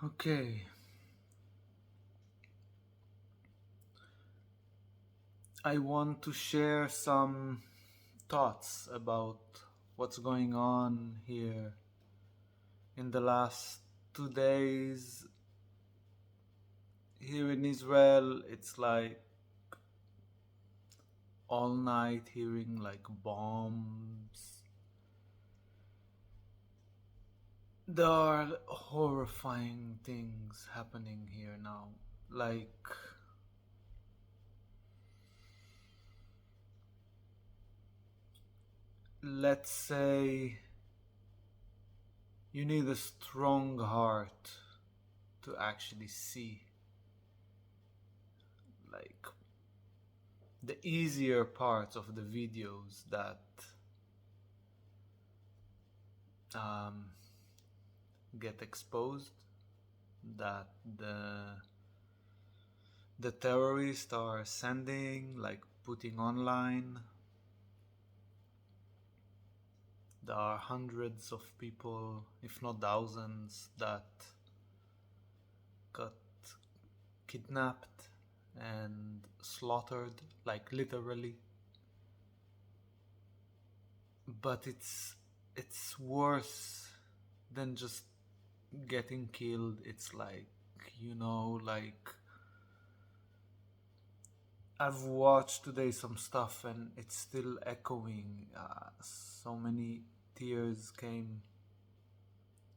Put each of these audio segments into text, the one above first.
Okay, I want to share some thoughts about what's going on here in the last 2 days. Here in Israel, it's like all night hearing like bombs. There are horrifying things happening here now. Like, let's say you need a strong heart to actually see like the easier parts of the videos that um, get exposed, that the terrorists are sending, like putting online. There are hundreds of people, if not thousands, that got kidnapped and slaughtered, like literally. But it's worse than just getting killed. It's like, like I've watched today some stuff and it's still echoing. So many tears came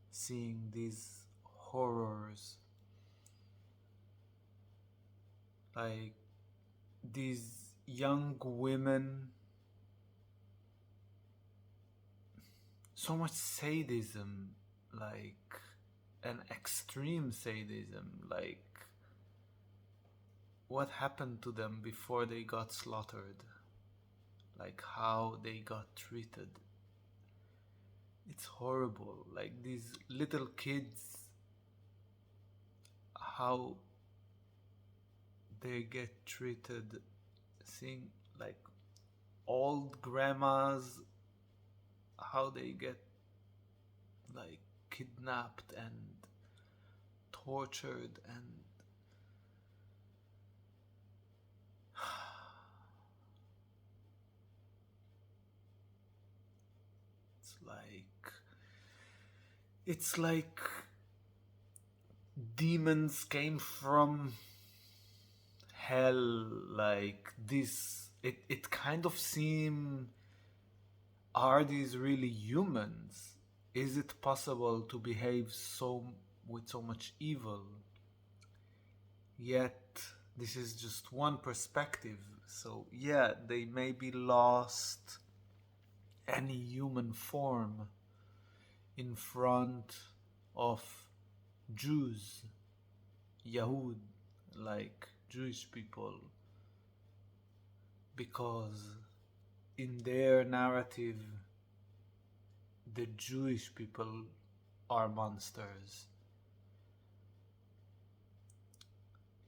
seeing these horrors. Like these young women, so much sadism, like an extreme sadism. Like what happened to them before they got slaughtered, like how they got treated. It's horrible. Like these little kids, how they get treated, seeing like old grandmas, how they get like kidnapped and tortured, and it's like it's like demons came from hell. Like this, it kind of seem, are these really humans? Is it possible to behave so with so much evil? Yet this is just one perspective. So yeah, they may be lost any human form in front of Jews, Yahud, like Jewish people, because in their narrative, the Jewish people are monsters.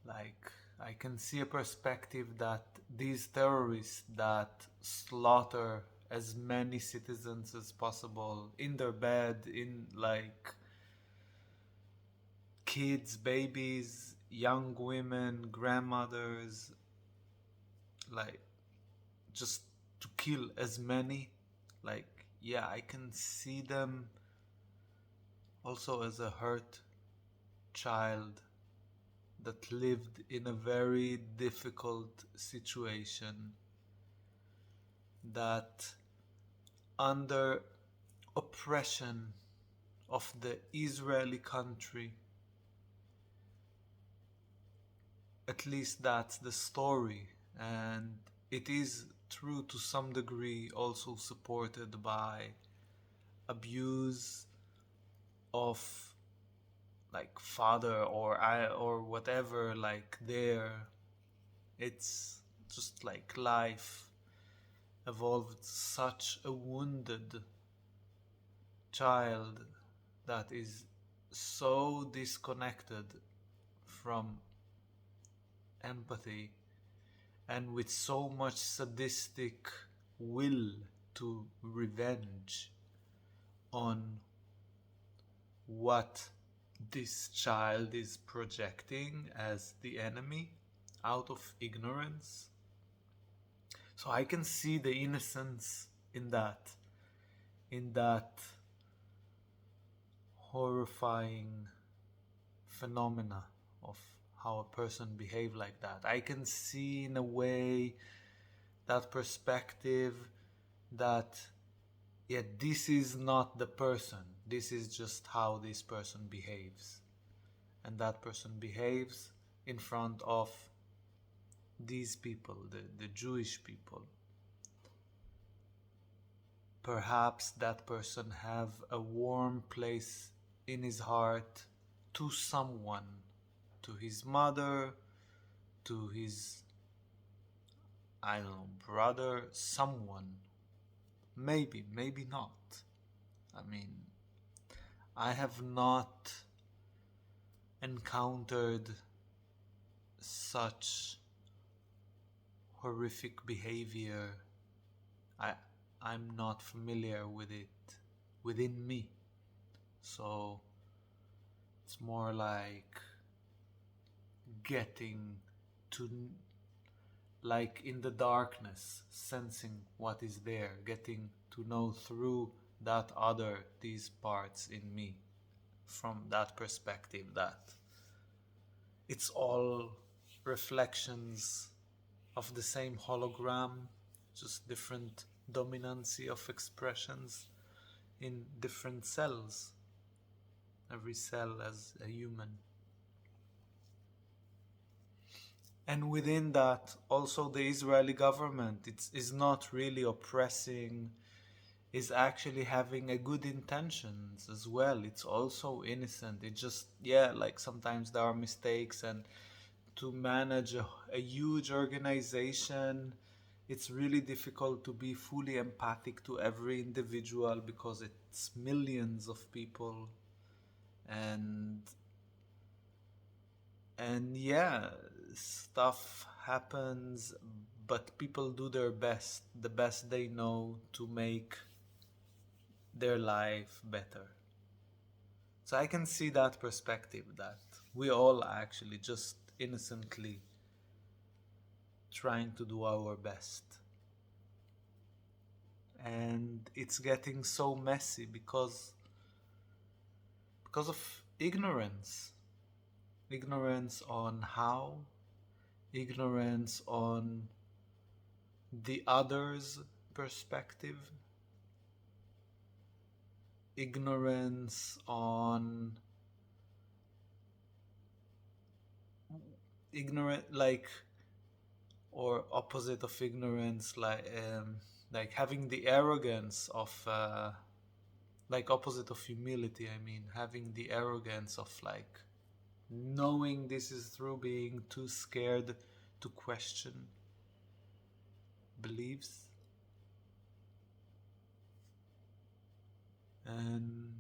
Like, I can see a perspective that these terrorists that slaughter as many citizens as possible in their bed, in like kids, babies, young women, grandmothers, like just to kill as many. Like, yeah, I can see them also as a hurt child that lived in a very difficult situation, that under oppression of the Israeli country, at least that's the story, and it is true to some degree, also supported by abuse of like father or I or whatever, like there. It's just like life evolved such a wounded child that is so disconnected from empathy and with so much sadistic will to revenge on what this child is projecting as the enemy out of ignorance. So I can see the innocence in that horrifying phenomena of how a person behave like that. I can see in a way that perspective that this is not the person, this is just how this person behaves, and that person behaves in front of these people, the Jewish people. Perhaps that person have a warm place in his heart to someone, to his mother, to his, I don't know, brother, someone. Maybe not. I mean, I have not encountered such horrific behavior. I'm not familiar with it within me. So it's more like getting to, like in the darkness, sensing what is there, getting to know through that other, these parts in me, from that perspective, that it's all reflections of the same hologram, just different dominancy of expressions in different cells, every cell as a human. And within that, also the Israeli government is not really oppressing, is actually having a good intentions as well. It's also innocent. It just, like sometimes there are mistakes, and to manage a huge organization, it's really difficult to be fully empathic to every individual because it's millions of people. And stuff happens, but people do their best, the best they know, to make their life better. So I can see that perspective, that we all actually just innocently trying to do our best. And it's getting so messy because of ignorance on how, ignorance on the other's perspective, ignorance on or opposite of ignorance, like having the arrogance of like opposite of humility, I mean, having the arrogance of like knowing this is through, being too scared to question beliefs. And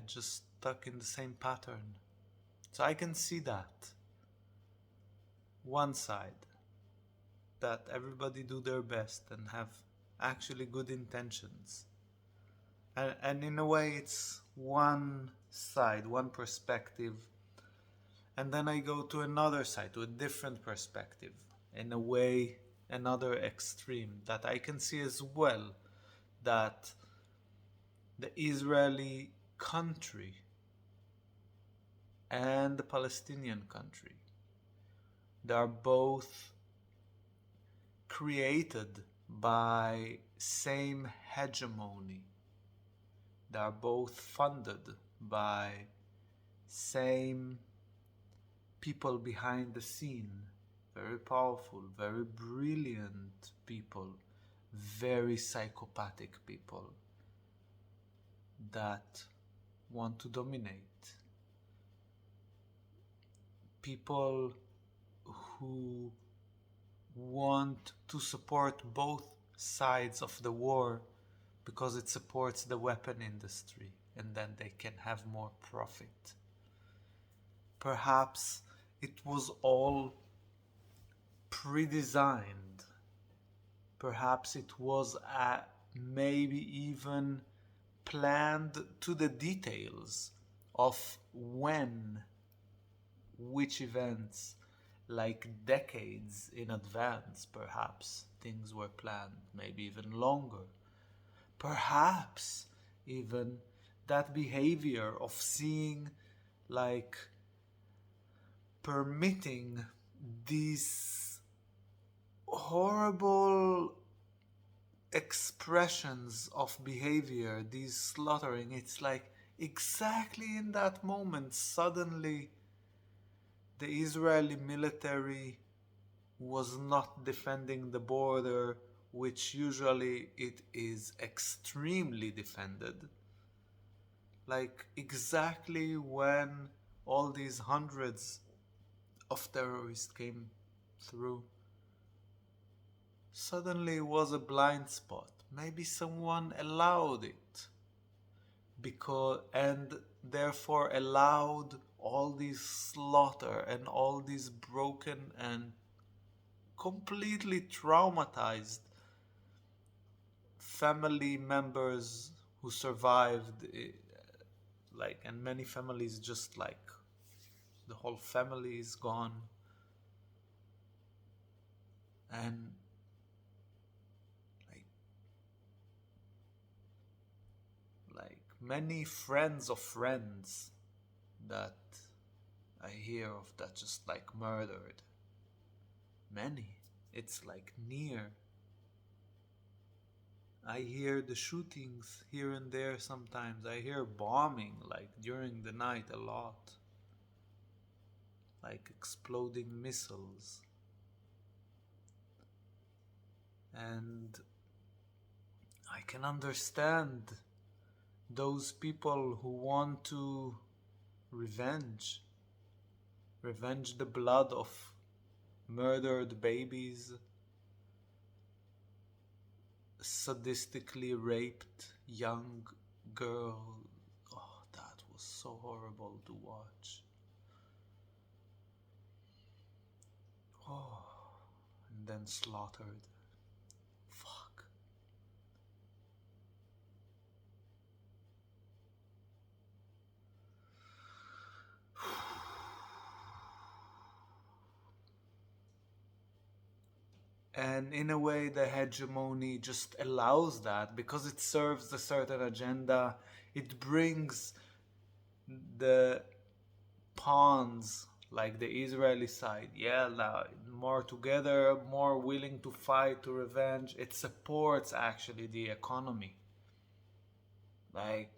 just stuck in the same pattern. So I can see that one side, that everybody do their best and have actually good intentions, and in a way it's one side, one perspective. And then I go to another side, to a different perspective, in a way another extreme that I can see as well, that the Israeli country and the Palestinian country, they are both created by same hegemony. They are both funded by same people behind the scene, very powerful, very brilliant people, very psychopathic people that want to dominate. People who want to support both sides of the war because it supports the weapon industry, and then they can have more profit. Perhaps it was all pre-designed. Perhaps it was maybe even planned to the details of when, which events, like decades in advance, perhaps things were planned, maybe even longer. Perhaps even that behavior of seeing, like, permitting these horrible expressions of behavior, these slaughtering, it's like exactly in that moment, suddenly the Israeli military was not defending the border, which usually it is extremely defended. Like exactly when all these hundreds of terrorists came through, suddenly was a blind spot. Maybe someone allowed it because and therefore allowed all these slaughter and all these broken and completely traumatized family members who survived, like, and many families just like the whole family is gone, and like many friends of friends that I hear of that just like murdered. Many. It's like near. I hear the shootings here and there sometimes. I hear bombing like during the night a lot. Like exploding missiles. And I can understand those people who want to revenge. Revenge the blood of murdered babies, sadistically raped young girl. Oh, that was so horrible to watch. Oh, and then slaughtered. Fuck. And in a way, the hegemony just allows that because it serves a certain agenda. It brings the pawns, like the Israeli side, yeah, now more together, more willing to fight to revenge. It supports actually the economy. Like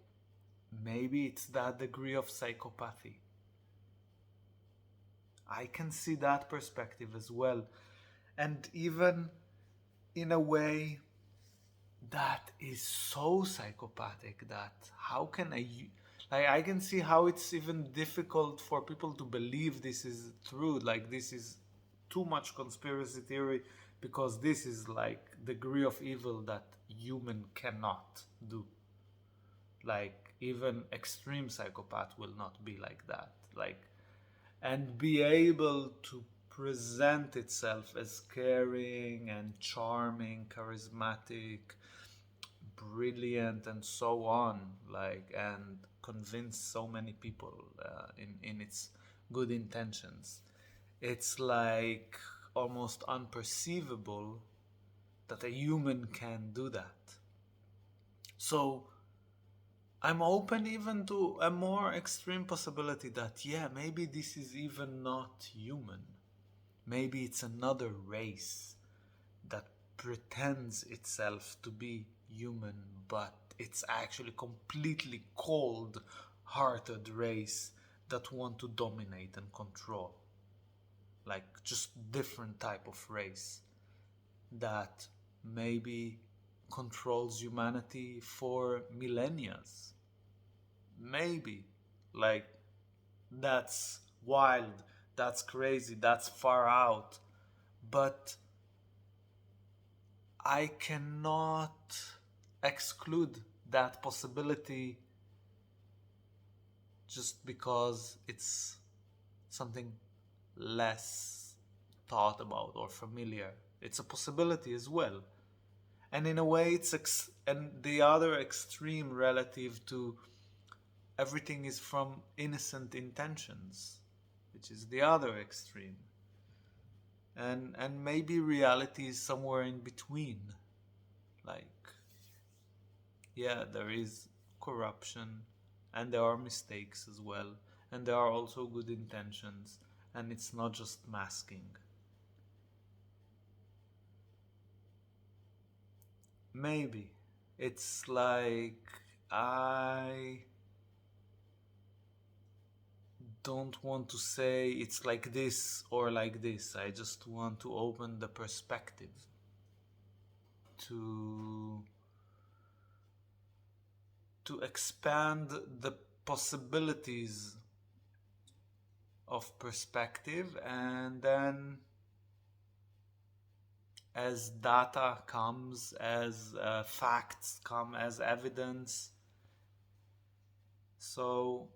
maybe it's that degree of psychopathy. I can see that perspective as well. And even in a way that is so psychopathic that how can like I can see how it's even difficult for people to believe this is true, like this is too much conspiracy theory, because this is like degree of evil that human cannot do. Like even extreme psychopath will not be like that, like, and be able to present itself as caring and charming, charismatic, brilliant, and so on, like, and convince so many people in its good intentions. It's like almost unperceivable that a human can do that. So I'm open even to a more extreme possibility that, yeah, maybe this is even not human. Maybe it's another race that pretends itself to be human, but it's actually completely cold-hearted race that want to dominate and control. Like just different type of race that maybe controls humanity for millennia. Maybe. Like that's wild, that's crazy, that's far out. But I cannot exclude that possibility just because it's something less thought about or familiar. It's a possibility as well. And in a way, and the other extreme relative to everything is from innocent intentions, which is the other extreme. And maybe reality is somewhere in between. Like, yeah, there is corruption, and there are mistakes as well, and there are also good intentions, and it's not just masking. Maybe it's like I don't want to say it's like this or like this. I just want to open the perspective to expand the possibilities of perspective, and then as data comes, as facts come, as evidence. So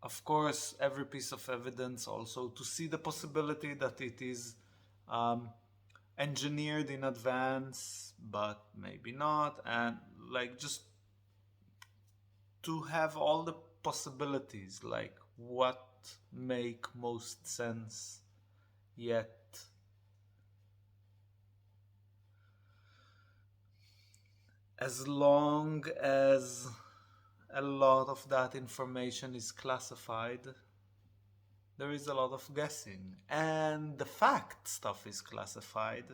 of course every piece of evidence also to see the possibility that it is um, engineered in advance, but maybe not, and like just to have all the possibilities, like what make most sense, yet as long as a lot of that information is classified, there is a lot of guessing, and the fact stuff is classified,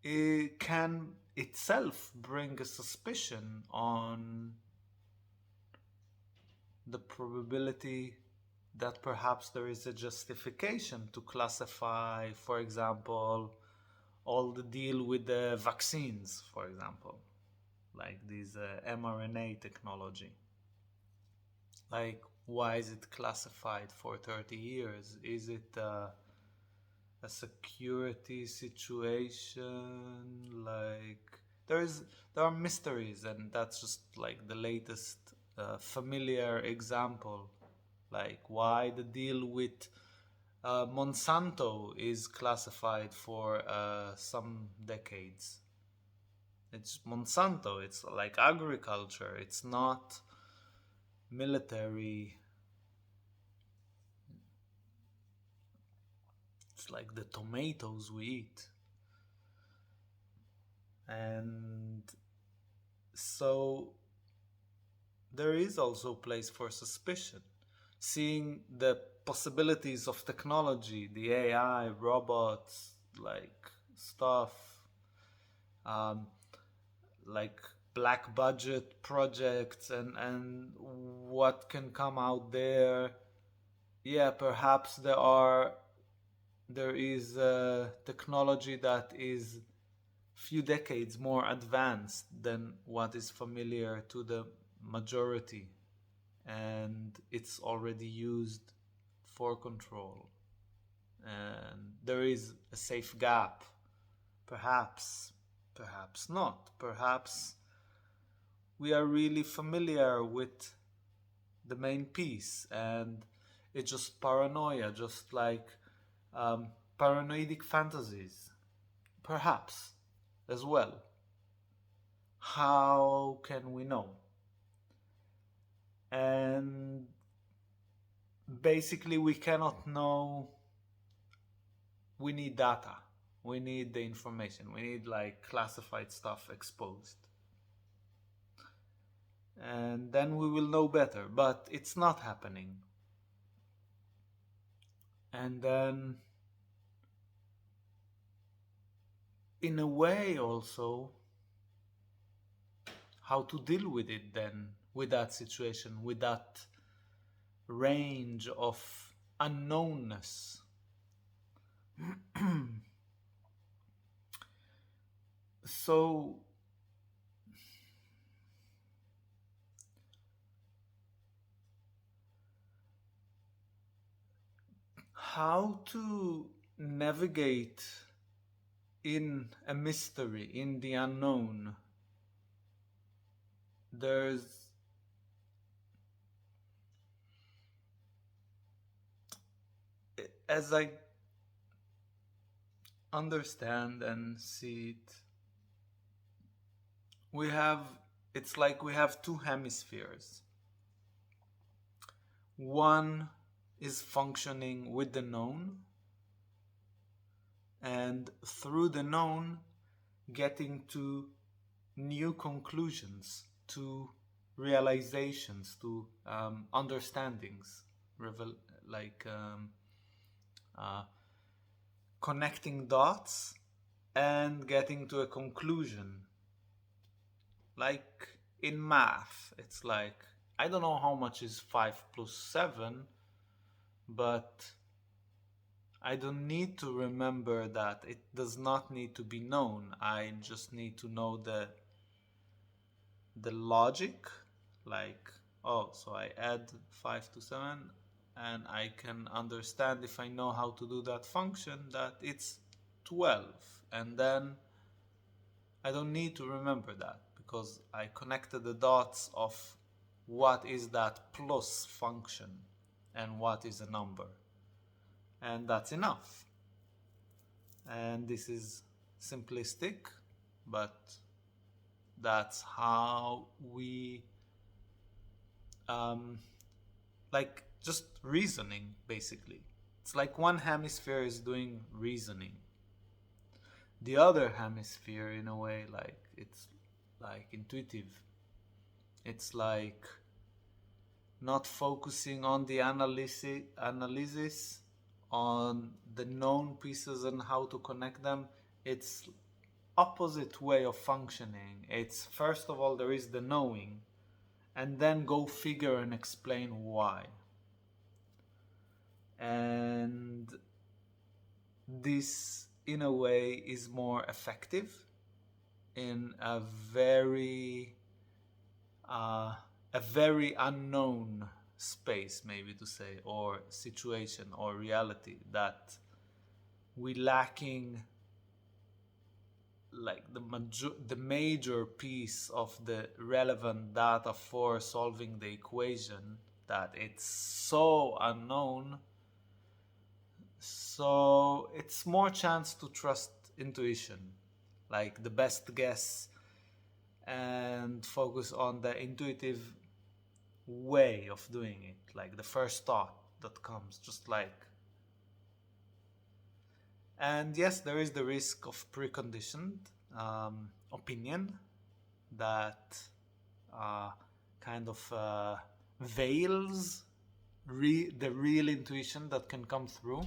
it can itself bring a suspicion on the probability that perhaps there is a justification to classify, for example, all the deal with the vaccines, for example, like this mRNA technology. Like, why is it classified for 30 years? Is it a security situation? Like, there are mysteries, and that's just like the latest familiar example. Like, why the deal with Monsanto is classified for some decades. It's Monsanto, it's like agriculture, it's not military. It's like the tomatoes we eat. And so there is also place for suspicion. Seeing the possibilities of technology, the AI, robots, like stuff, um, like black budget projects, and what can come out there. Yeah, perhaps there is technology that is few decades more advanced than what is familiar to the majority, and it's already used for control, and there is a safe gap. Perhaps, perhaps not. Perhaps we are really familiar with the main piece, and it's just paranoia, just like um, paranoidic fantasies. Perhaps as well. How can we know? And basically, we cannot know. We need data. We need the information. We need like classified stuff exposed. And then we will know better. But it's not happening. And then, in a way, also, how to deal with it then, with that situation, with that range of unknownness. So, how to navigate in a mystery, in the unknown? There's, as I understand and see it, we have, it's like we have two hemispheres. One is functioning with the known, and through the known, getting to new conclusions, to realizations, to understandings, like uh, connecting dots and getting to a conclusion. Like in math, it's like, I don't know how much is 5 plus 7, but I don't need to remember that. It does not need to be known. I just need to know the logic. Like, oh, so I add 5 to 7, and I can understand, if I know how to do that function, that it's 12. And then I don't need to remember that, because I connected the dots of what is that plus function and what is a number. And that's enough. And this is simplistic, but that's how we like just reasoning, basically. It's like one hemisphere is doing reasoning, the other hemisphere, in a way, like it's like intuitive. It's like not focusing on the analysis on the known pieces and how to connect them. It's opposite way of functioning. It's, first of all, there is the knowing, and then go figure and explain why. And this, in a way, is more effective in a very unknown space, maybe to say, or situation or reality, that we lacking like the major piece of the relevant data for solving the equation, that it's so unknown. So it's more chance to trust intuition, like the best guess, and focus on the intuitive way of doing it, like the first thought that comes, just like. And yes, there is the risk of preconditioned opinion that kind of veils the real intuition that can come through,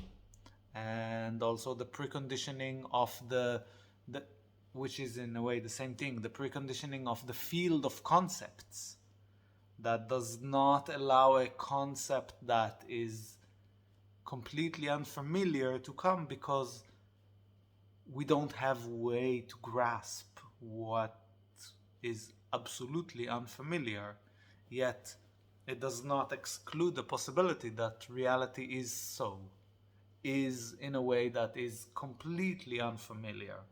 and also the preconditioning of the which is in a way the same thing, the preconditioning of the field of concepts, that does not allow a concept that is completely unfamiliar to come, because we don't have way to grasp what is absolutely unfamiliar. Yet it does not exclude the possibility that reality is in a way that is completely unfamiliar.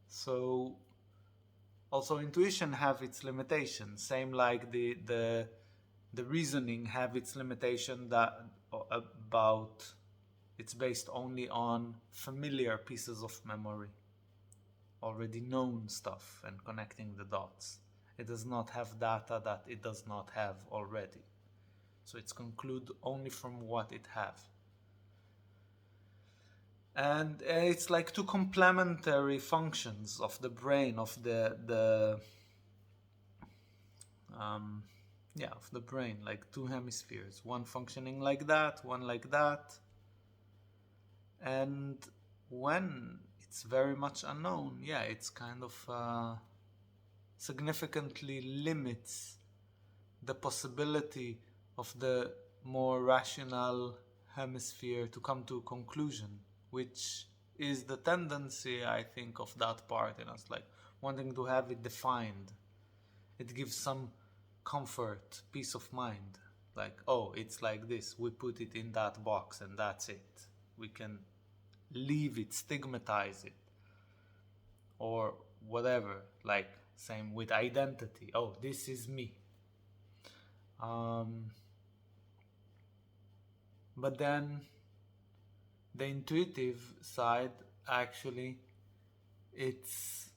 So also intuition have its limitations, same like the reasoning have its limitation, that about it's based only on familiar pieces of memory, already known stuff, and connecting the dots. It does not have data that it does not have already, so it's conclude only from what it have. And it's like two complementary functions of the brain, of the of the brain, like two hemispheres, one functioning like that, one like that. And when it's very much unknown, it's kind of significantly limits the possibility of the more rational hemisphere to come to a conclusion, which is the tendency, I think, of that part in us, like wanting to have it defined. It gives some comfort, peace of mind, like, oh, it's like this, we put it in that box and that's it. We can leave it, stigmatize it, or whatever. Like, same with identity. Oh, this is me. But then the intuitive side, actually, it's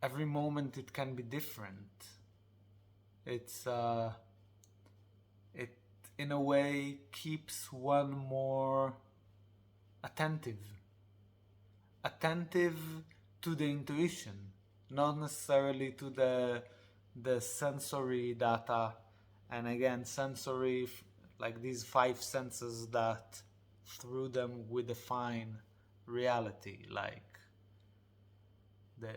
every moment it can be different. It's it in a way keeps one more attentive to the intuition, not necessarily to the sensory data. And again, sensory, like these five senses that through them we define reality, like the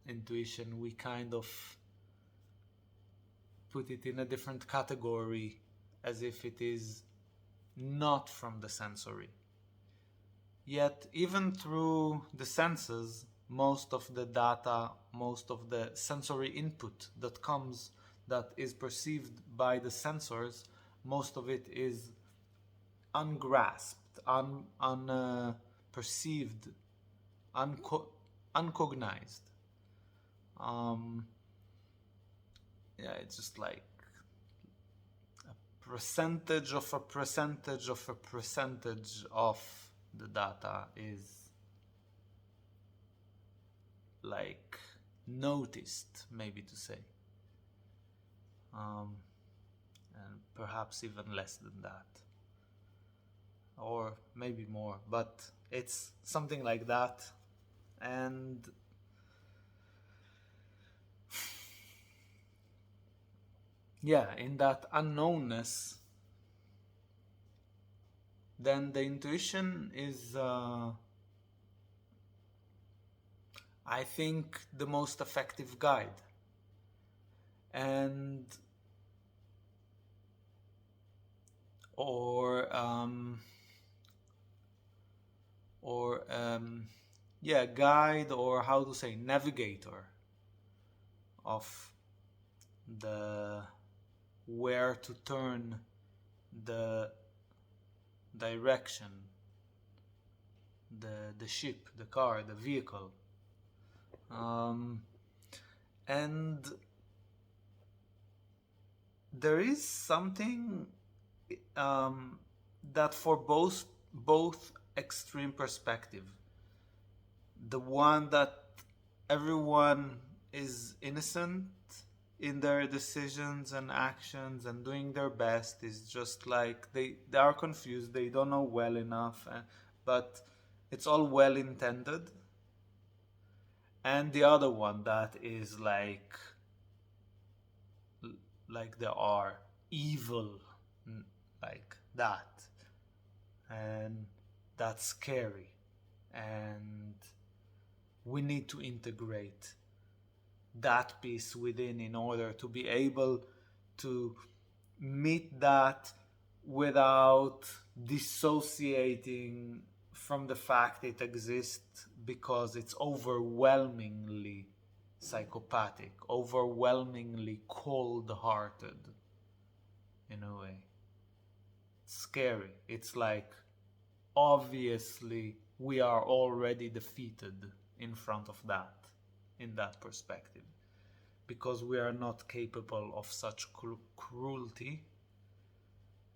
intuition, we kind of put it in a different category as if it is not from the sensory. Yet even through the senses, most of the data, most of the sensory input that is perceived by the sensors, most of it is ungrasped, unperceived, uncognized. It's just like a percentage of a percentage of a percentage of the data is like noticed, maybe to say, and perhaps even less than that, or maybe more, but it's something like that. And yeah, in that unknownness, then the intuition is I think the most effective guide. And guide, or how to say, navigator of the where to turn the direction, the ship, the car, the vehicle. And there is something that for both extreme perspective, the one that everyone is innocent in their decisions and actions and doing their best, is just like they are confused, they don't know well enough, but it's all well intended. And the other one that is like there are evil, like that, and that's scary, and we need to integrate that piece within in order to be able to meet that without dissociating from the fact it exists, because it's overwhelmingly psychopathic, overwhelmingly cold-hearted in a way. It's scary. It's like, obviously we are already defeated in front of that, in that perspective, because we are not capable of such cruelty.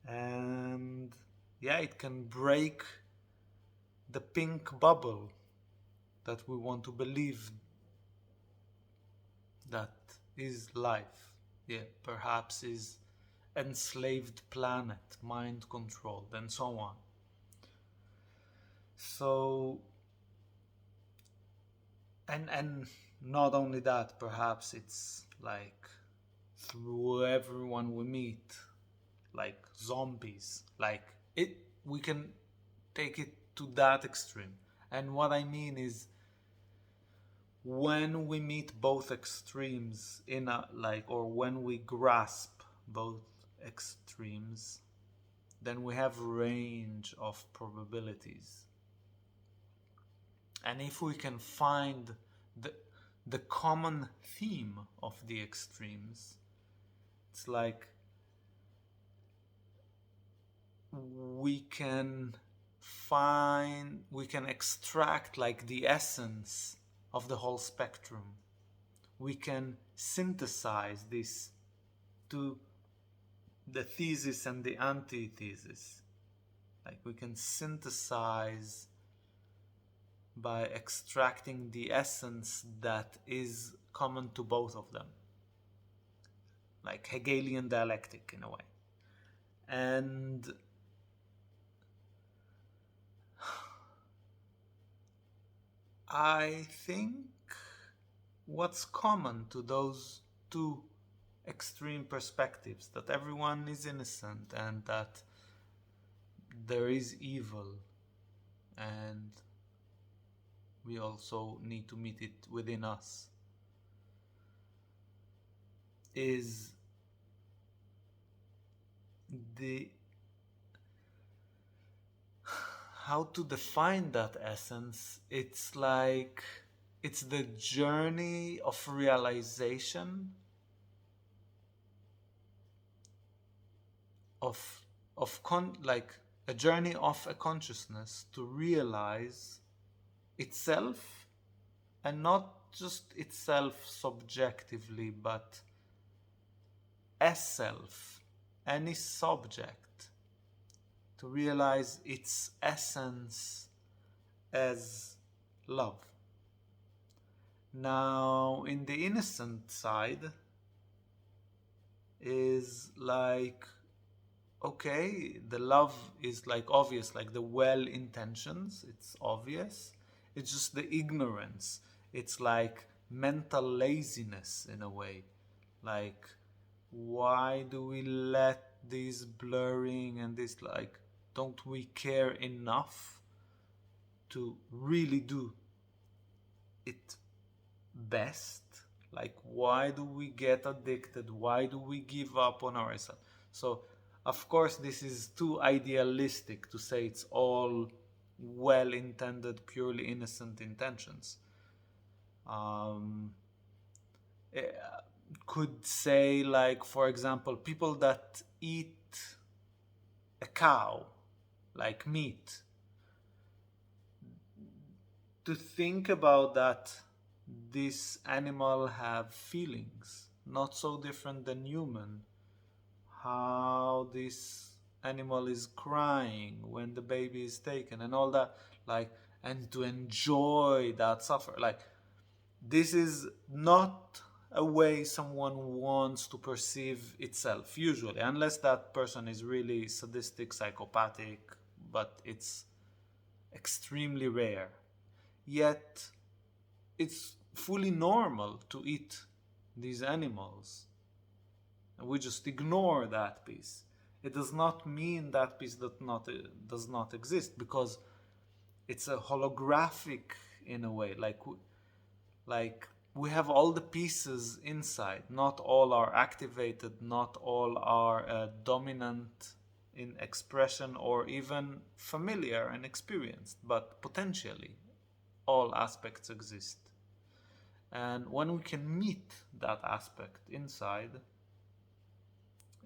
And yeah, it can break the pink bubble that we want to believe that is life. Yeah, perhaps is enslaved planet, mind controlled, and so on. So, and not only that, perhaps it's like through everyone we meet, like zombies, like it, we can take it to that extreme. And what I mean is, when we meet both extremes in a or when we grasp both extremes, then we have range of probabilities. And if we can find the common theme of the extremes, it's like we can extract like the essence of the whole spectrum. We can synthesize this to the thesis and the antithesis. Like we can synthesize by extracting the essence that is common to both of them, like Hegelian dialectic in a way. And I think what's common to those two extreme perspectives, that everyone is innocent and that there is evil, and we also need to meet it within us, is the how to define that essence. It's like it's the journey of realization like a journey of a consciousness to realize itself, and not just itself subjectively, but as self, any subject, to realize its essence as love. Now, in the innocent side is like, okay, the love is like obvious, like the well intentions, it's obvious. It's just the ignorance. It's like mental laziness in a way. Like, why do we let this blurring and this, like, don't we care enough to really do it best? Like, why do we get addicted? Why do we give up on ourselves? So of course this is too idealistic to say it's all well-intended, purely innocent intentions. Could say, like, for example, people that eat a cow, like meat, to think about that this animal have feelings, not so different than human, how this animal is crying when the baby is taken and all that, like, and to enjoy that suffer, like, this is not a way someone wants to perceive itself usually, unless that person is really sadistic, psychopathic, but it's extremely rare. Yet it's fully normal to eat these animals, and we just ignore that piece. It does not mean that piece does not exist, because it's a holographic in a way. Like we have all the pieces inside. Not all are activated. Not all are dominant in expression or even familiar and experienced. But potentially, all aspects exist. And when we can meet that aspect inside,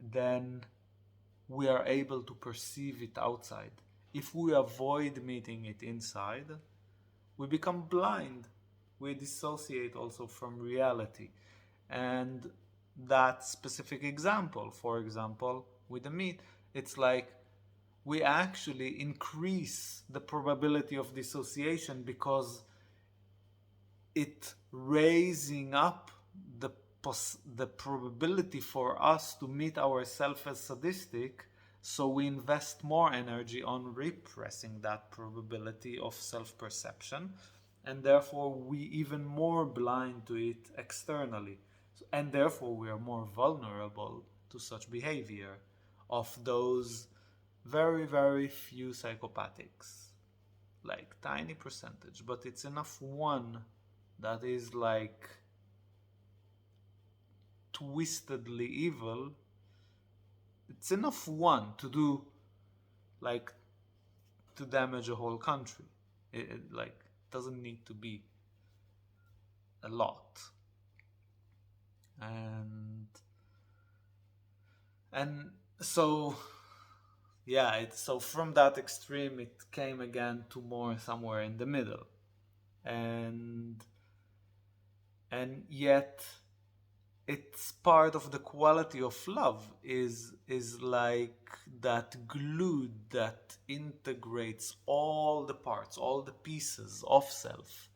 then we are able to perceive it outside. If we avoid meeting it inside, we become blind. We dissociate also from reality. And that specific example, for example, with the meat, it's like we actually increase the probability of dissociation, because it raising up the probability for us to meet ourselves as sadistic, so we invest more energy on repressing that probability of self-perception, and therefore we even more blind to it externally, and therefore we are more vulnerable to such behavior of those very, very few psychopathics, like tiny percentage, but it's enough one that is like twistedly evil. It's enough one to do, like, to damage a whole country. It like doesn't need to be a lot. And so yeah, so from that extreme it came again to more somewhere in the middle, and yet it's part of the quality of love is like that glue that integrates all the parts, all the pieces of self,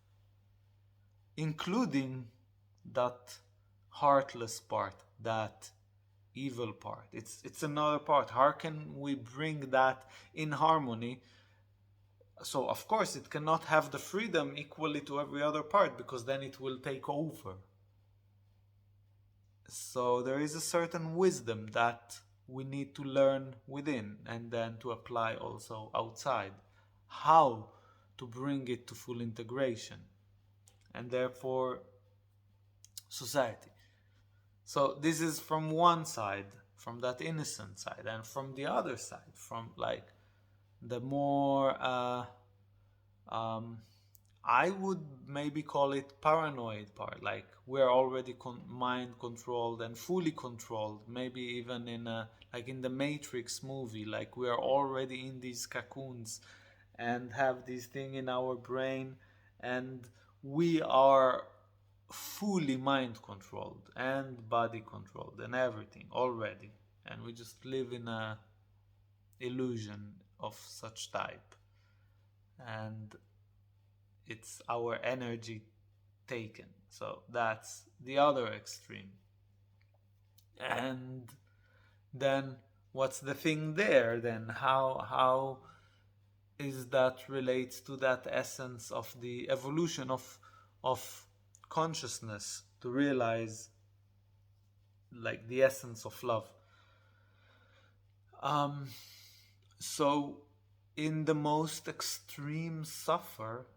including that heartless part, that evil part. It's another part. How can we bring that in harmony? So of course it cannot have the freedom equally to every other part, because then it will take over. So there is a certain wisdom that we need to learn within and then to apply also outside. How to bring it to full integration, and therefore society. So this is from one side, from that innocent side, and from the other side, from like the more I would maybe call it paranoid part. Like we're already mind controlled and fully controlled. Maybe even in like in the Matrix movie, like we are already in these cocoons and have this thing in our brain, and we are fully mind controlled and body controlled and everything already, and we just live in a illusion of such type, and it's our energy taken. So that's the other extreme. And then what's the thing there then? How is that relates to that essence of the evolution of consciousness to realize like the essence of love? So in the most extreme suffer,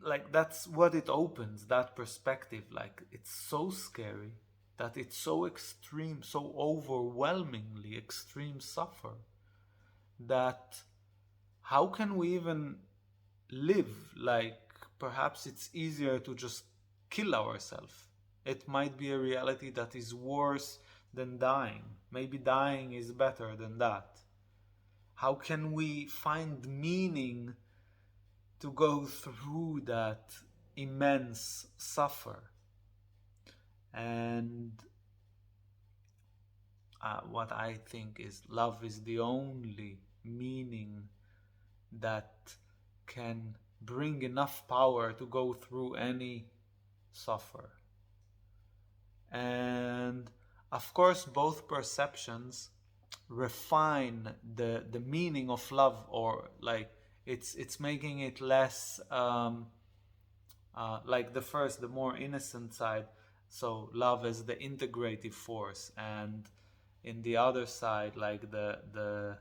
like that's what it opens, that perspective. Like it's so scary that it's so extreme, so overwhelmingly extreme suffer, that how can we even live? Like perhaps it's easier to just kill ourselves. It might be a reality that is worse than dying. Maybe dying is better than that. How can we find meaning to go through that immense suffer? And what I think is love is the only meaning that can bring enough power to go through any suffer. And of course both perceptions refine the meaning of love, or like it's making it less like the first, the more innocent side, so love as the integrative force, and in the other side, like the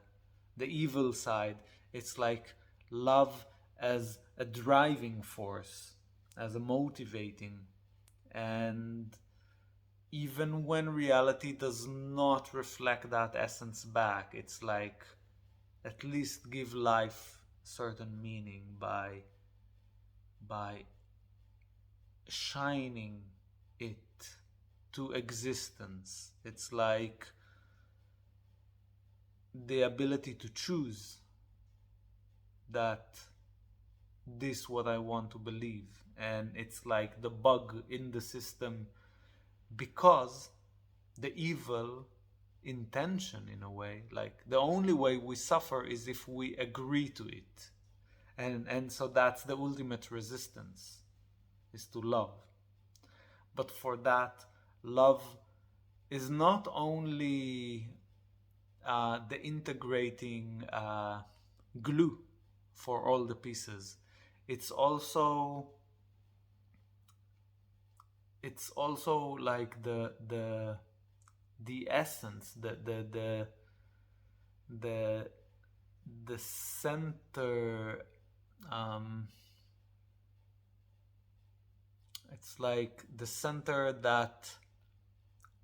evil side, it's like love as a driving force, as a motivating. And even when reality does not reflect that essence back, it's like at least give life certain meaning by shining it to existence. It's like the ability to choose that this what I want to believe, and it's like the bug in the system, because the evil intention, in a way, like the only way we suffer is if we agree to it, and so that's the ultimate resistance, is to love. But for that, love is not only the integrating glue for all the pieces, it's also like the essence, the center. It's like the center that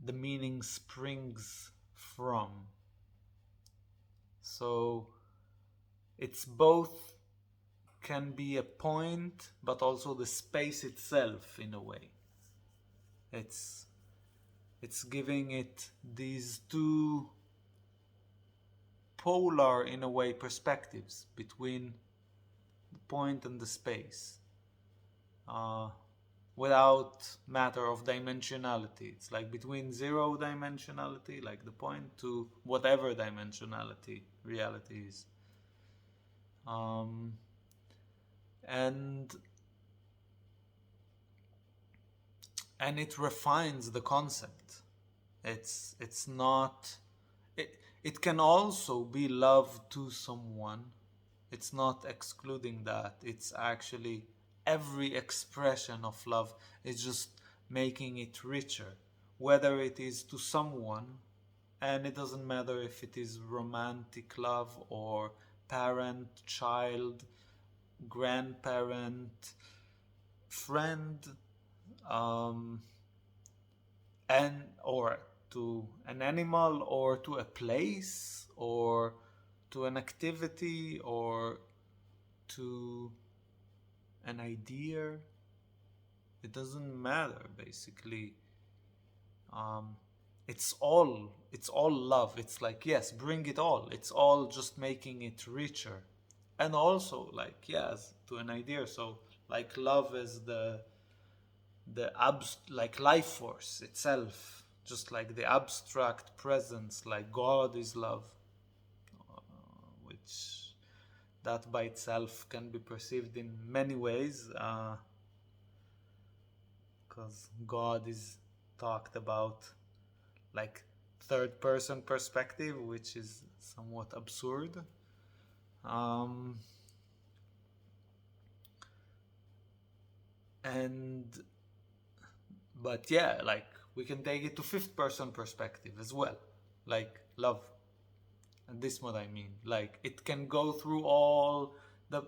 the meaning springs from. So it's both, can be a point, but also the space itself, in a way. It's giving it these two polar, in a way, perspectives between the point and the space, without matter of dimensionality. It's like between zero dimensionality, like the point, to whatever dimensionality reality is. And and it refines the concept. It's not it can also be love to someone. It's not excluding that. It's actually every expression of love is just making it richer, whether it is to someone, and it doesn't matter if it is romantic love or parent, child, grandparent, friend, um, and or to an animal or to a place or to an activity or to an idea. It doesn't matter, basically. um, it's all love. It's like, yes, bring it all. It's all just making it richer. And also, like, yes, to an idea. So like love is like life force itself, just like the abstract presence, like God is love, which that by itself can be perceived in many ways, because God is talked about like third person perspective, which is somewhat absurd. Um, and but yeah, like we can take it to fifth person perspective as well, like love. And this is what I mean. Like it can go through all the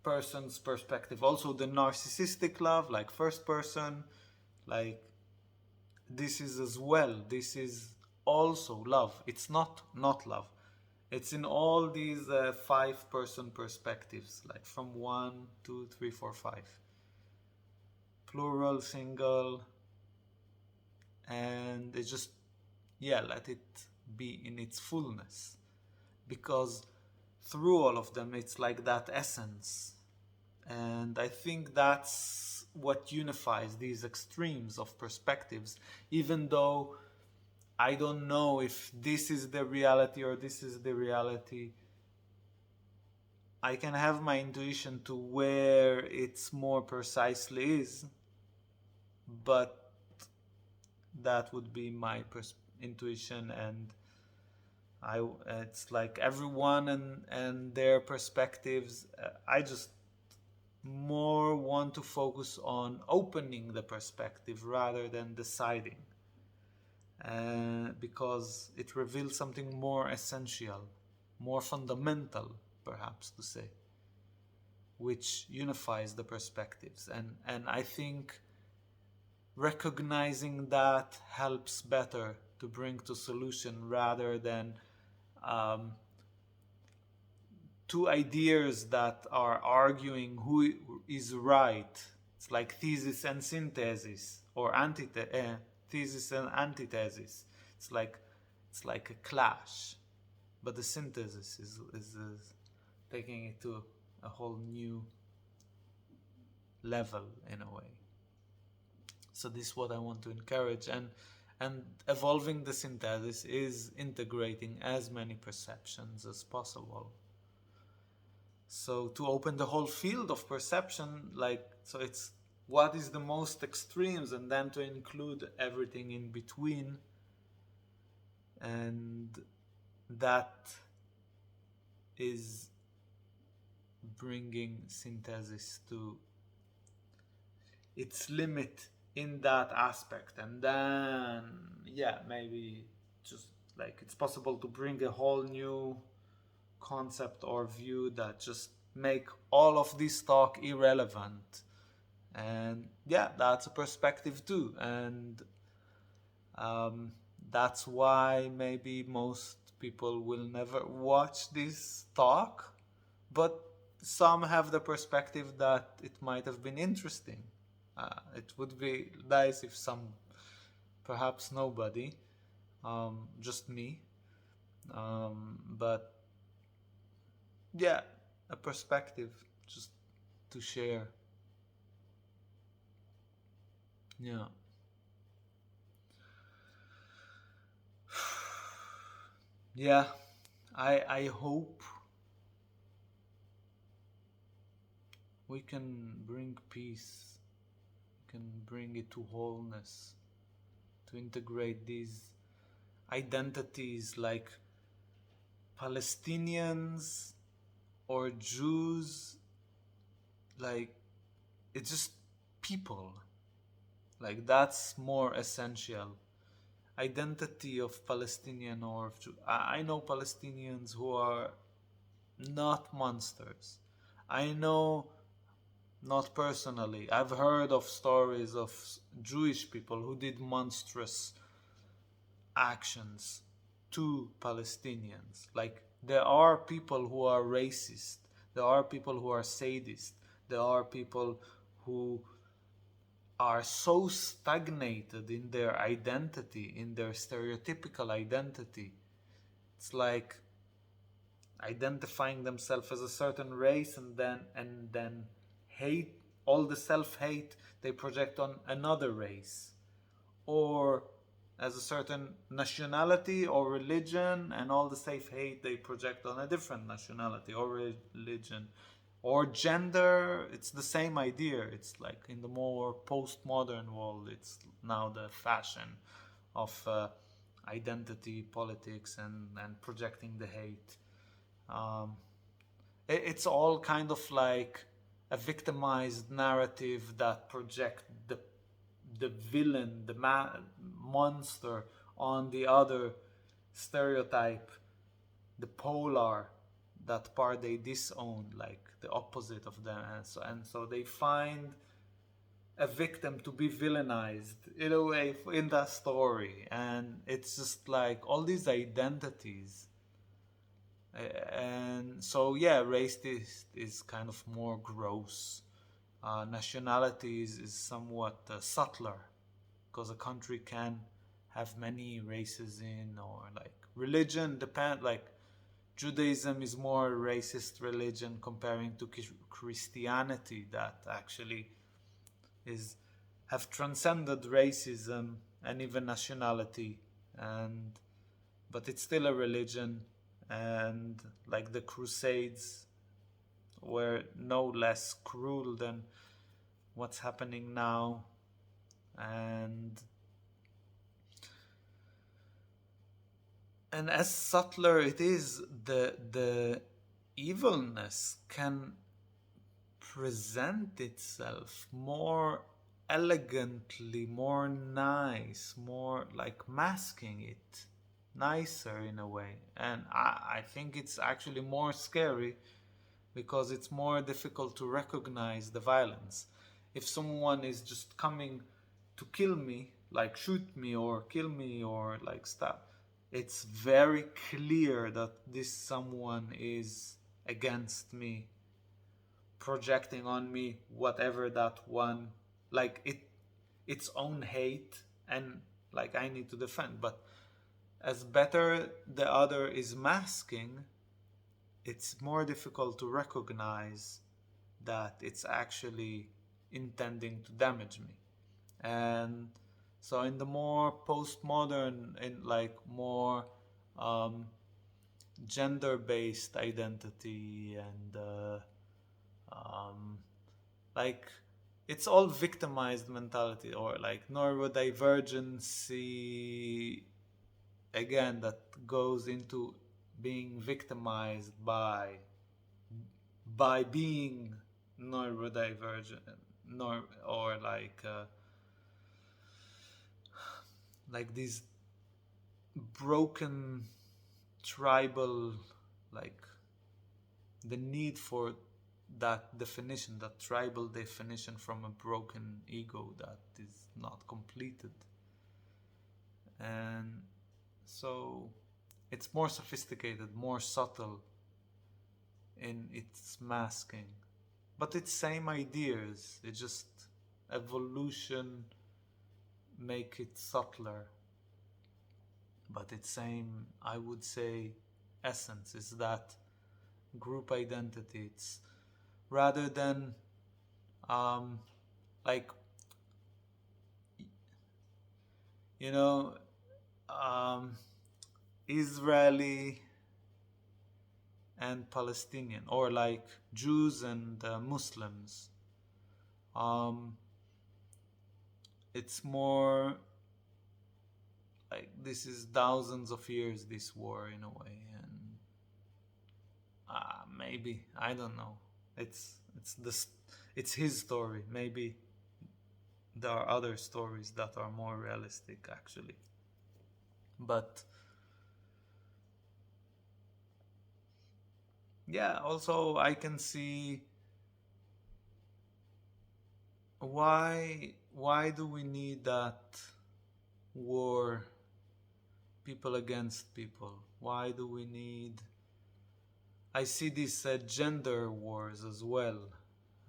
person's perspective. Also the narcissistic love, like first person, like this is as well. This is also love. It's not love. It's in all these five person perspectives, like from 1, 2, 3, 4, 5. Plural, single, and it just, yeah, let it be in its fullness. Because through all of them, it's like that essence. And I think that's what unifies these extremes of perspectives, even though I don't know if this is the reality or this is the reality. I can have my intuition to where it's more precisely is, but that would be my intuition, and it's like everyone and their perspectives. I just more want to focus on opening the perspective rather than deciding, because it reveals something more essential, more fundamental, perhaps to say, which unifies the perspectives. And I think recognizing that helps better to bring to solution, rather than two ideas that are arguing who is right. It's like thesis and synthesis, or thesis and antithesis. It's like a clash, but the synthesis is taking it to a whole new level in a way. So this is what I want to encourage, and evolving the synthesis is integrating as many perceptions as possible. So to open the whole field of perception, like, so it's what is the most extremes, and then to include everything in between, and that is bringing synthesis to its limit in that aspect. And then, yeah, maybe just like it's possible to bring a whole new concept or view that just make all of this talk irrelevant. And yeah, that's a perspective too. And that's why maybe most people will never watch this talk, but some have the perspective that it might have been interesting. It would be nice if some, perhaps nobody, just me, but yeah, a perspective just to share. Yeah. Yeah, I hope we can bring peace, can bring it to wholeness, to integrate these identities like Palestinians or Jews, like it's just people. Like that's more essential. Identity of Palestinian or of Jew. I know Palestinians who are not monsters. I know, not personally, I've heard of stories of Jewish people who did monstrous actions to Palestinians. Like, there are people who are racist, there are people who are sadist, there are people who are so stagnated in their identity, in their stereotypical identity. It's like identifying themselves as a certain race and then hate, all the self-hate they project on another race, or as a certain nationality or religion, and all the self-hate they project on a different nationality or religion or gender. It's the same idea. It's like in the more postmodern world, it's now the fashion of identity politics and projecting the hate. It's all kind of like a victimized narrative that project the villain, the monster on the other stereotype, the polar, that part they disown, like the opposite of them, and so they find a victim to be villainized in a way in that story, and it's just like all these identities. And so yeah, race is kind of more gross. Nationality is somewhat subtler, because a country can have many races in, or like religion depend, like Judaism is more racist religion comparing to Christianity, that actually is have transcended racism and even nationality, and but it's still a religion. And like the Crusades were no less cruel than what's happening now. And as subtler it is, the evilness can present itself more elegantly, more nice, more like masking it nicer in a way. And I think it's actually more scary, because it's more difficult to recognize the violence. If someone is just coming to kill me, like shoot me or kill me or like stab, it's very clear that this someone is against me, projecting on me whatever that one, like its own hate, and like I need to defend. But as better the other is masking, it's more difficult to recognize that it's actually intending to damage me. And so in the more postmodern, in like more gender-based identity, and like it's all victimized mentality, or like neurodivergency, again, that goes into being victimized by being neurodivergent, or like these broken tribal, like the need for that definition, that tribal definition from a broken ego that is not completed. And so it's more sophisticated, more subtle in its masking, but it's same ideas. It's just evolution make it subtler, but it's same, I would say, essence is that group identity. It's rather than like, you know, Israeli and Palestinian, or like Jews and Muslims. it's more like this is thousands of years, this war, in a way. And maybe, I don't know, it's his story. Maybe there are other stories that are more realistic, actually. But yeah, also I can see why do we need that war, people against people? Why do we need? I see these gender wars as well.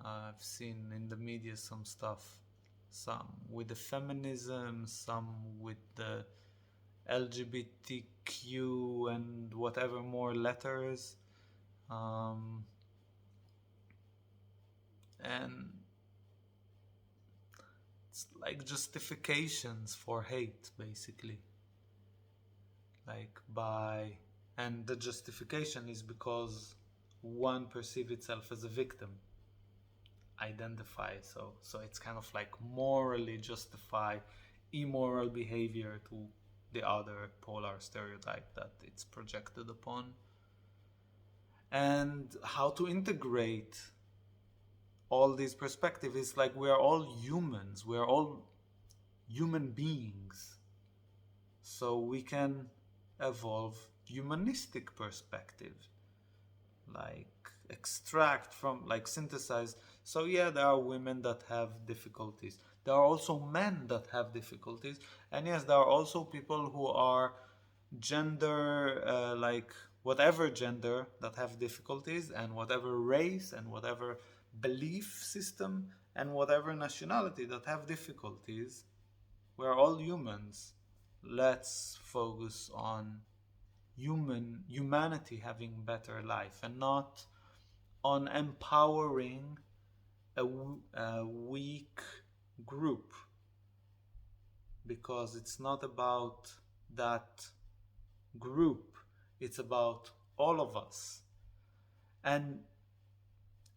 I've seen in the media some stuff, some with the feminism, some with the LGBTQ and whatever more letters, um, and it's like justifications for hate, basically. Like by, and the justification is because one perceives itself as a victim, identify. So it's kind of like morally justify immoral behavior to the other polar stereotype that it's projected upon. And how to integrate all these perspectives is like we are all humans, we are all human beings, so we can evolve humanistic perspective, like extract from, like synthesize. So yeah, there are women that have difficulties, there are also men that have difficulties, and yes, there are also people who are gender, like whatever gender, that have difficulties, and whatever race and whatever belief system and whatever nationality that have difficulties. We're all humans. Let's focus on humanity having better life, and not on empowering a weak group, because it's not about that group, it's about all of us. And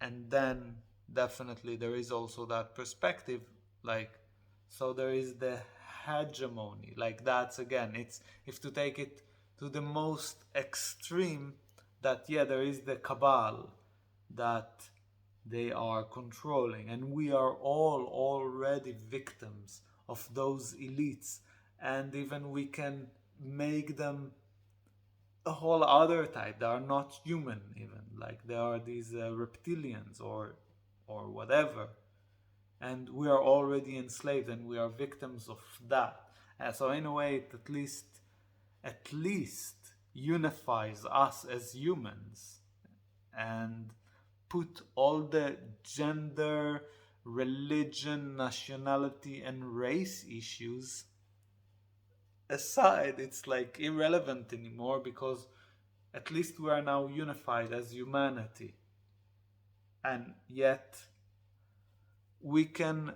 and then definitely there is also that perspective, like, so there is the hegemony, like that's again, it's, if to take it to the most extreme, that yeah, there is the cabal that they are controlling, and we are all already victims of those elites, and even we can make them a whole other type. They are not human, even like they are these reptilians or whatever, and we are already enslaved and we are victims of that. So in a way, it at least unifies us as humans, and put all the gender, religion, nationality, and race issues aside. It's like irrelevant anymore, because at least we are now unified as humanity. And yet we can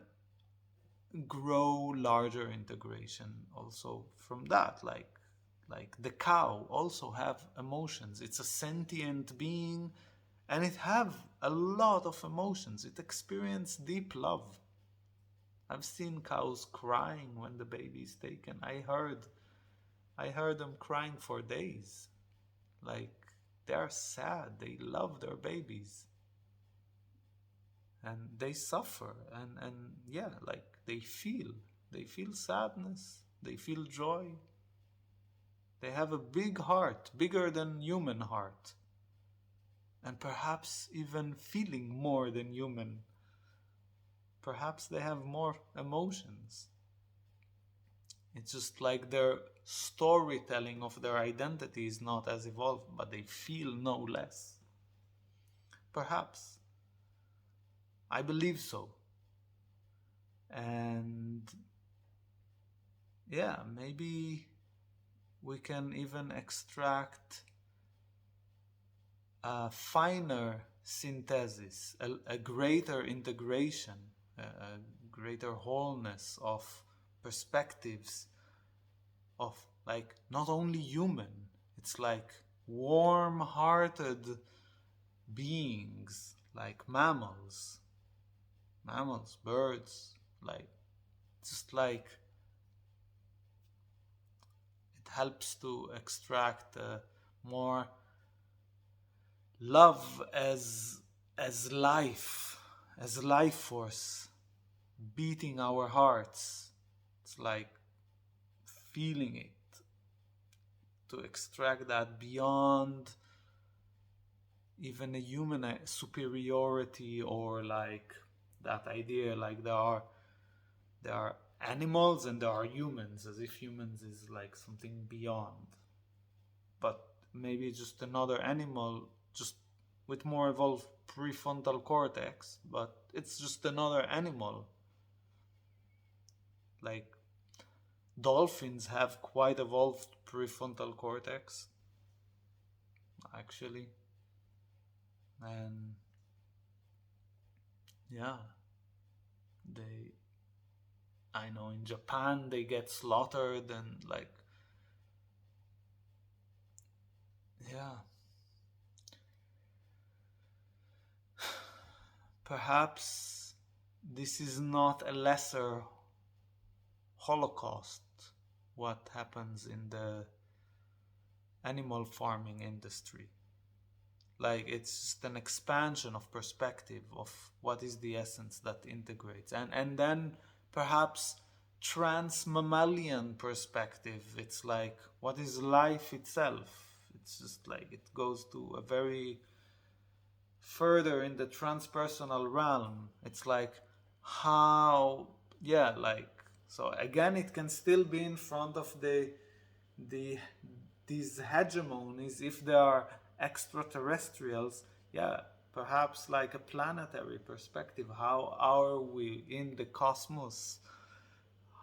grow larger integration also from that, like the cow also have emotions. It's a sentient being, and it have a lot of emotions. It experiences deep love. I've seen cows crying when the baby is taken. I heard them crying for days. Like, they are sad. They love their babies. And they suffer. And yeah, like they feel. They feel sadness. They feel joy. They have a big heart, bigger than human heart. And perhaps even feeling more than human. Perhaps they have more emotions. It's just like their storytelling of their identity is not as evolved, but they feel no less. Perhaps. I believe so. And yeah, maybe we can even extract a finer synthesis, a greater integration, a greater wholeness of perspectives, of like not only human, it's like warm-hearted beings, like mammals, birds, like just like it helps to extract more love as life force beating our hearts. It's like feeling it, to extract that beyond even a human superiority, or like that idea like there are animals and there are humans, as if humans is like something beyond, but maybe just another animal, just with more evolved prefrontal cortex, but it's just another animal. Like dolphins have quite evolved prefrontal cortex, actually. And yeah, they, I know in Japan they get slaughtered, and like, yeah, perhaps this is not a lesser holocaust, what happens in the animal farming industry. Like, it's just an expansion of perspective of what is the essence that integrates, and then perhaps trans mammalian perspective. It's like, what is life itself? It's just like it goes to a very further in the transpersonal realm. It's like how, yeah, like, so again it can still be in front of the these hegemonies, if they are extraterrestrials. Yeah, perhaps like a planetary perspective. How are we in the cosmos?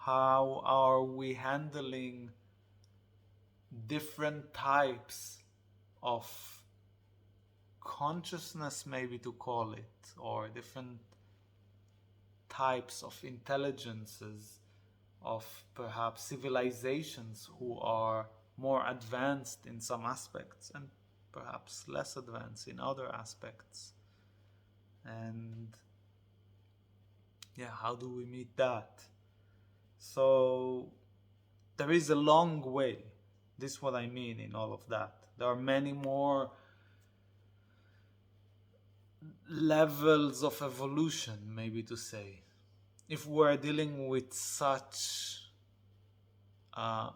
How are we handling different types of consciousness, maybe to call it, or different types of intelligences, of perhaps civilizations who are more advanced in some aspects and perhaps less advanced in other aspects. And yeah, how do we meet that? So there is a long way. This is what I mean in all of that. There are many more levels of evolution, maybe to say, if we're dealing with such uh,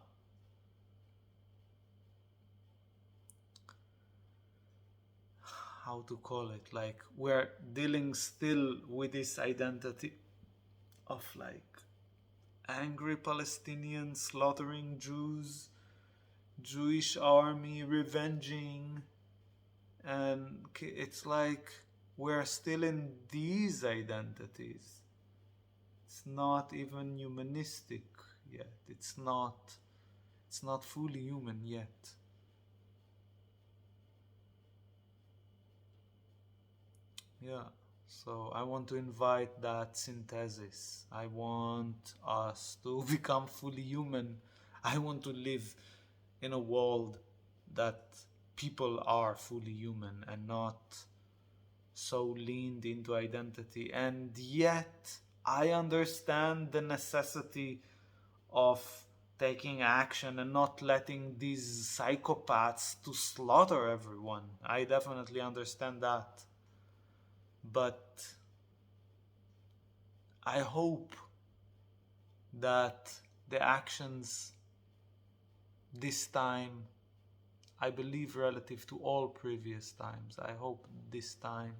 how to call it, like we're dealing still with this identity of like angry Palestinians slaughtering Jews, Jewish army revenging, and it's like we're still in these identities. It's not even humanistic yet. It's not fully human yet. Yeah. So I want to invite that synthesis. I want us to become fully human. I want to live in a world that people are fully human and not so leaned into identity. And yet, I understand the necessity of taking action and not letting these psychopaths to slaughter everyone. I definitely understand that. But I hope that the actions this time, I believe relative to all previous times, I hope this time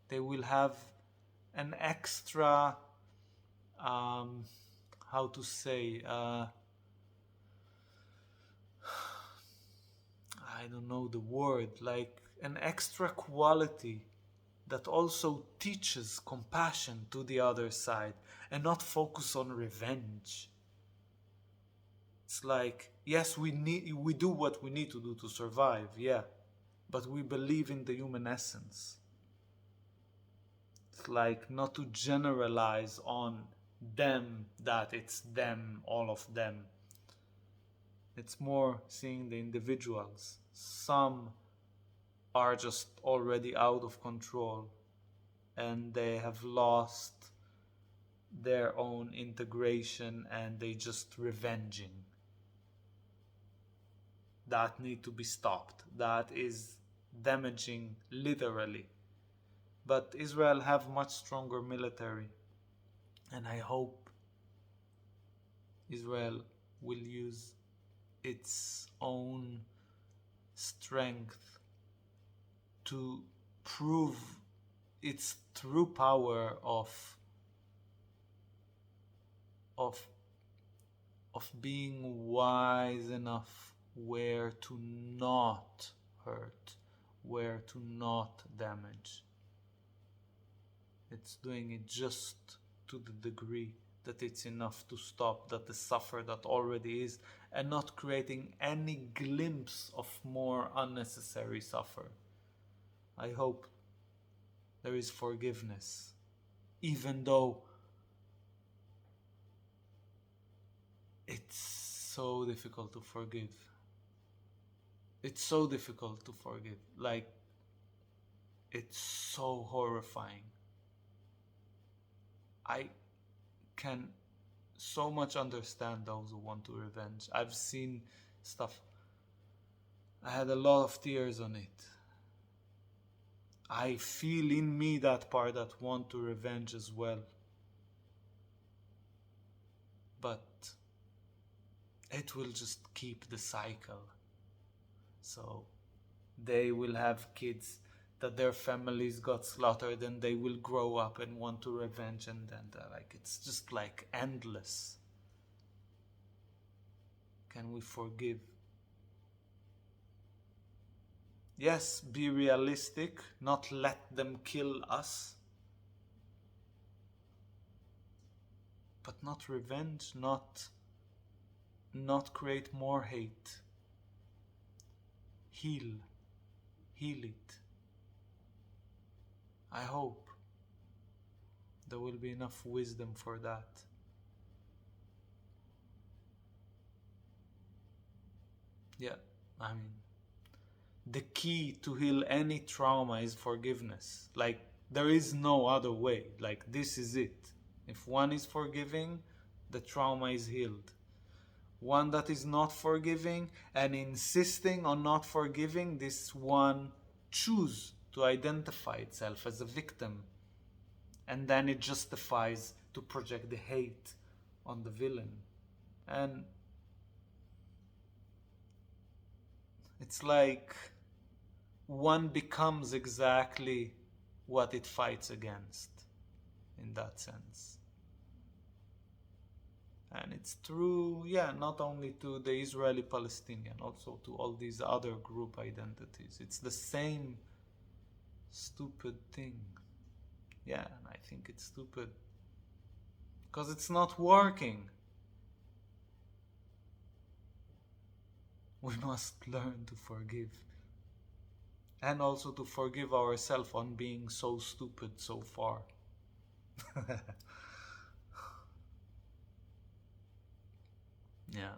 they will have an extra, how to say, I don't know the word, like an extra quality that also teaches compassion to the other side and not focus on revenge. It's like, yes, we do what we need to do to survive, yeah, but we believe in the human essence. It's like not to generalize on them, that it's them, all of them. It's more seeing the individuals. Some are just already out of control and they have lost their own integration and they just revenging. That need to be stopped. That is damaging literally. But Israel have much stronger military, and I hope Israel will use its own strength to prove its true power of being wise enough where to not hurt, where to not damage. It's doing it just to the degree that it's enough to stop the suffer that already is, and not creating any glimpse of more unnecessary suffer. I hope there is forgiveness, even though it's so difficult to forgive. It's so difficult to forgive. Like, it's so horrifying. I can so much understand those who want to revenge. I've seen stuff. I had a lot of tears on it. I feel in me that part that want to revenge as well. But it will just keep the cycle. So they will have kids that their families got slaughtered, and they will grow up and want to revenge, and then like, it's just like endless. Can we forgive? Yes, be realistic, not let them kill us. But not revenge, not create more hate. Heal it. I hope there will be enough wisdom for that. Yeah, I mean, the key to heal any trauma is forgiveness. Like, there is no other way. Like, this is it. If one is forgiving, the trauma is healed. One that is not forgiving and insisting on not forgiving, this one choose to identify itself as a victim, and then it justifies to project the hate on the villain. And it's like one becomes exactly what it fights against, in that sense. And it's true, not only to the Israeli-Palestinian, also to all these other group identities. It's the same stupid thing. Yeah, and I think it's stupid because it's not working. We must learn to forgive. And also to forgive ourselves on being so stupid so far. Yeah.